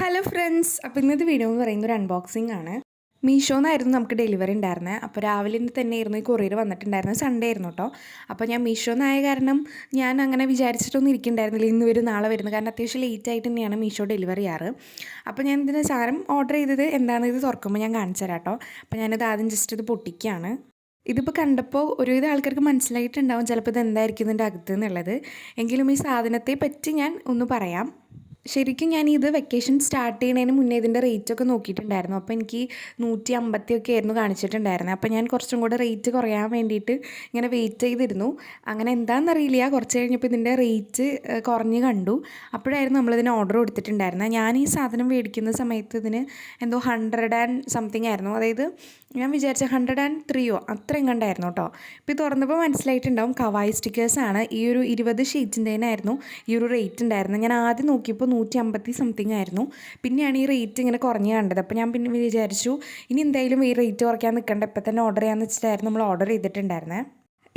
Hello friends, അപ്പോൾ ഇന്നത്തെ video എന്ന് പറയുന്നത് ഒരു അൺബോക്സിംഗ് ആണ്. മീഷോന്നായിരുന്നു നമുക്ക് ഡെലിവറി ഉണ്ടായിരുന്നത്. അപ്പോൾ രാവിലെ തന്നെയായിരുന്നു ഈ കൊറിയർ വന്നിട്ടുണ്ടായിരുന്നത്. സൺഡേ ആയിരുന്നു കേട്ടോ. അപ്പോൾ ഞാൻ മീഷോന്നായ കാരണം ഞാൻ അങ്ങനെ വിചാരിച്ചിട്ടൊന്നും ഇരിക്കുന്നുണ്ടായിരുന്നില്ല ഇന്ന് വരും നാളെ വരുന്നു. കാരണം അത്യാവശ്യം ലേറ്റ് ആയിട്ട് തന്നെയാണ് മീഷോ ഡെലിവറി ചെയ്യാറ്. അപ്പോൾ ഞാൻ ഇതിന് സാധനം ഓർഡർ ചെയ്തത് എന്താണെന്ന് ഇത് തുറക്കുമ്പോൾ ഞാൻ കാണിച്ചു തരാം കേട്ടോ. അപ്പോൾ ഞാനിത് ആദ്യം ജസ്റ്റ് ഇത് പൊട്ടിക്കുകയാണ്. ഇതിപ്പോൾ കണ്ടപ്പോൾ ഒരുവിധം ആൾക്കാർക്ക് മനസ്സിലായിട്ടുണ്ടാവും ചിലപ്പോൾ ഇത് എന്തായിരിക്കും ഇതിൻ്റെ അകത്ത് എന്നുള്ളത്. എങ്കിലും ഈ സാധനത്തെ പറ്റി ഞാൻ ഒന്ന് പറയാം. ശരിക്കും ഞാനിത് വെക്കേഷൻ സ്റ്റാർട്ട് ചെയ്യുന്നതിന് മുന്നേ ഇതിൻ്റെ റേറ്റൊക്കെ നോക്കിയിട്ടുണ്ടായിരുന്നു. അപ്പോൾ എനിക്ക് 150 ഒക്കെ ആയിരുന്നു കാണിച്ചിട്ടുണ്ടായിരുന്നത്. അപ്പോൾ ഞാൻ കുറച്ചും കൂടെ റേറ്റ് കുറയാൻ വേണ്ടിയിട്ട് ഇങ്ങനെ വെയിറ്റ് ചെയ്തിരുന്നു. അങ്ങനെ എന്താണെന്നറിയില്ല, കുറച്ച് കഴിഞ്ഞപ്പോൾ ഇതിൻ്റെ റേറ്റ് കുറഞ്ഞ് കണ്ടു. അപ്പോഴായിരുന്നു നമ്മളിതിന് ഓർഡർ കൊടുത്തിട്ടുണ്ടായിരുന്നത്. ഞാൻ ഈ സാധനം മേടിക്കുന്ന സമയത്ത് ഇതിന് എന്തോ 100 ആൻഡ് സംതിങ് ആയിരുന്നു. അതായത് ഞാൻ വിചാരിച്ച 103 അത്രയും കണ്ടായിരുന്നു കേട്ടോ. ഇപ്പോൾ ഇത് തുറന്നപ്പോൾ മനസ്സിലായിട്ടുണ്ടാവും കവായി സ്റ്റിക്കേഴ്സാണ്. ഈ ഒരു 20 ഷീറ്റിൻ്റെനായിരുന്നു ഈ ഒരു റേറ്റ് ഉണ്ടായിരുന്നത്. ഞാൻ ആദ്യം നോക്കിയപ്പോൾ 150 സംതിങ് ആയിരുന്നു. പിന്നെയാണ് ഈ റേറ്റ് ഇങ്ങനെ കുറഞ്ഞ് കണ്ടത്. അപ്പോൾ ഞാൻ പിന്നെ വിചാരിച്ചു ഇനി എന്തായാലും ഈ റേറ്റ് കുറയ്ക്കാൻ നിൽക്കണ്ട, ഇപ്പം തന്നെ ഓർഡർ ചെയ്യാമെന്ന് വെച്ചിട്ടായിരുന്നു നമ്മൾ ഓർഡർ ചെയ്തിട്ടുണ്ടായിരുന്നത്.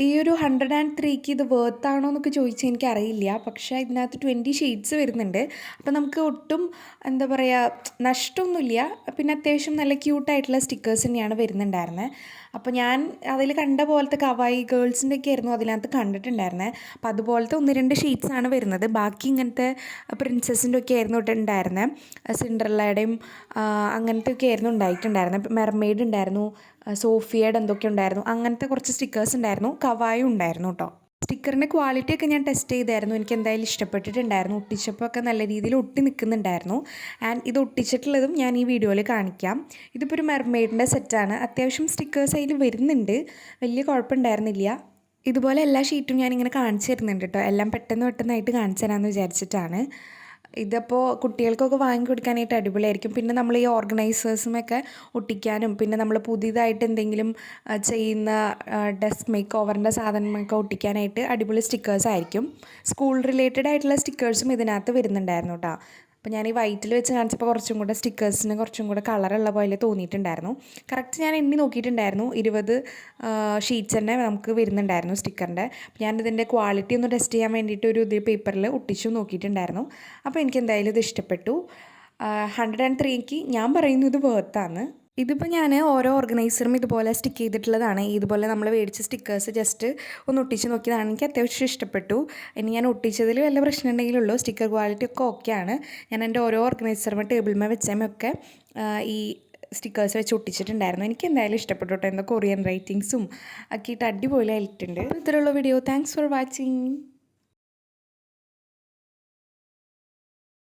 ഈ ഒരു 103ക്ക് ഇത് വേർത്താണോ എന്നൊക്കെ ചോദിച്ചാൽ എനിക്കറിയില്ല. പക്ഷേ ഇതിനകത്ത് 20 ഷെയ്ഡ്സ് വരുന്നുണ്ട്. അപ്പോൾ നമുക്ക് ഒട്ടും എന്താ പറയുക നഷ്ടമൊന്നുമില്ല. പിന്നെ അത്യാവശ്യം നല്ല ക്യൂട്ടായിട്ടുള്ള സ്റ്റിക്കേഴ്സ് തന്നെയാണ് വരുന്നുണ്ടായിരുന്നത്. അപ്പോൾ ഞാൻ അതിൽ കണ്ട പോലത്തെ കവായി ഗേൾസിൻ്റെ ഒക്കെ ആയിരുന്നു അതിനകത്ത് കണ്ടിട്ടുണ്ടായിരുന്നത്. അപ്പോൾ അതുപോലത്തെ 1-2 ഷെയ്ഡ്സാണ് വരുന്നത്. ബാക്കി ഇങ്ങനത്തെ പ്രിൻസസിൻ്റെ ഒക്കെ ആയിരുന്നു ഉണ്ടായിരുന്നത്. സിൻഡ്രല്ലയുടെയും അങ്ങനത്തെ ഒക്കെ ആയിരുന്നു ഉണ്ടായിട്ടുണ്ടായിരുന്നത്. മെർമെയ്ഡ് ഉണ്ടായിരുന്നു, സോഫിയയുടെ എന്തൊക്കെ ഉണ്ടായിരുന്നു, അങ്ങനത്തെ കുറച്ച് സ്റ്റിക്കേഴ്സ് ഉണ്ടായിരുന്നു. കവായും ഉണ്ടായിരുന്നു കേട്ടോ. സ്റ്റിക്കറിൻ്റെ ക്വാളിറ്റിയൊക്കെ ഞാൻ ടെസ്റ്റ് ചെയ്തായിരുന്നു. എനിക്ക് എന്തായാലും ഇഷ്ടപ്പെട്ടിട്ടുണ്ടായിരുന്നു. ഒട്ടിച്ചപ്പോൾ ഒക്കെ നല്ല രീതിയിൽ ഒട്ടി നിൽക്കുന്നുണ്ടായിരുന്നു. ആൻഡ് ഇത് ഒട്ടിച്ചിട്ടുള്ളതും ഞാൻ ഈ വീഡിയോയിൽ കാണിക്കാം. ഇതിപ്പോൾ ഒരു മെർമെയ്ഡിൻ്റെ സെറ്റാണ്. അത്യാവശ്യം സ്റ്റിക്കേഴ്സ് അതിൽ വരുന്നുണ്ട്, വലിയ കുഴപ്പമുണ്ടായിരുന്നില്ല. ഇതുപോലെ എല്ലാ ഷീറ്റും ഞാനിങ്ങനെ കാണിച്ചു തരുന്നുണ്ട് കേട്ടോ. എല്ലാം പെട്ടെന്നായിട്ട് കാണിച്ചു തരാമെന്ന് വിചാരിച്ചിട്ടാണ്. ഇതിപ്പോൾ കുട്ടികൾക്കൊക്കെ വാങ്ങിക്കൊടുക്കാനായിട്ട് അടിപൊളിയായിരിക്കും. പിന്നെ നമ്മൾ ഈ ഓർഗനൈസേഴ്സുമൊക്കെ ഒട്ടിക്കാനും പിന്നെ നമ്മൾ പുതിയതായിട്ട് എന്തെങ്കിലും ചെയ്യുന്ന ഡെസ്ക് മേക്ക് ഓവറിൻ്റെ സാധനമൊക്കെ ഒട്ടിക്കാനായിട്ട് അടിപൊളി സ്റ്റിക്കേഴ്സായിരിക്കും. സ്കൂൾ റിലേറ്റഡ് ആയിട്ടുള്ള സ്റ്റിക്കേഴ്സും ഇതിനകത്ത് വരുന്നുണ്ടായിരുന്നു കേട്ടോ. അപ്പോൾ ഞാൻ ഈ വൈറ്റിൽ വെച്ച് കാണിച്ചപ്പോൾ കുറച്ചും കൂടെ സ്റ്റിക്കേഴ്സിന് കുറച്ചും കൂടെ കളറുള്ള പോലെ തോന്നിയിട്ടുണ്ടായിരുന്നു. കറക്റ്റ് ഞാൻ എണ്ണി നോക്കിയിട്ടുണ്ടായിരുന്നു. 20 ഷീറ്റ്സ് തന്നെ നമുക്ക് വരുന്നുണ്ടായിരുന്നു സ്റ്റിക്കറിൻ്റെ. അപ്പോൾ ഞാനിതിൻ്റെ ക്വാളിറ്റി ഒന്ന് ടെസ്റ്റ് ചെയ്യാൻ വേണ്ടിയിട്ട് ഒരു ഇത് പേപ്പറിൽ ഒട്ടിച്ചു നോക്കിയിട്ടുണ്ടായിരുന്നു. അപ്പോൾ എനിക്ക് എന്തായാലും ഇത് ഇഷ്ടപ്പെട്ടു. 103ക്ക് ഞാൻ പറയുന്നു ഇത് വേർത്താണ്. ഇതിപ്പോൾ ഞാൻ ഓരോ ഓർഗനൈസറും ഇതുപോലെ സ്റ്റിക്ക് ചെയ്തിട്ടുള്ളതാണ്. ഇതുപോലെ നമ്മൾ മേടിച്ച സ്റ്റിക്കേഴ്സ് ജസ്റ്റ് ഒന്ന് ഒട്ടിച്ച് നോക്കിയതാണ്. എനിക്ക് അത്യാവശ്യം ഇഷ്ടപ്പെട്ടു. ഇനി ഞാൻ ഒട്ടിച്ചതിൽ വല്ല പ്രശ്നം ഉണ്ടെങ്കിലുള്ളൂ. സ്റ്റിക്കർ ക്വാളിറ്റി ഒക്കെ ഓക്കെയാണ്. ഞാൻ എൻ്റെ ഓരോ ഓർഗനൈസറും ടേബിൾമേ വെച്ചമൊക്കെ ഈ സ്റ്റിക്കേഴ്സ് വെച്ച് ഒട്ടിച്ചിട്ടുണ്ടായിരുന്നു. എനിക്ക് എന്തായാലും ഇഷ്ടപ്പെട്ടു കേട്ടോ. എന്താ കൊറിയൻ റൈറ്റിങ്സും ഒക്കെ ഇട്ട് അടിപൊളിയായിട്ടുണ്ട്. ഇത്തരമുള്ള വീഡിയോ. Thanks for watching.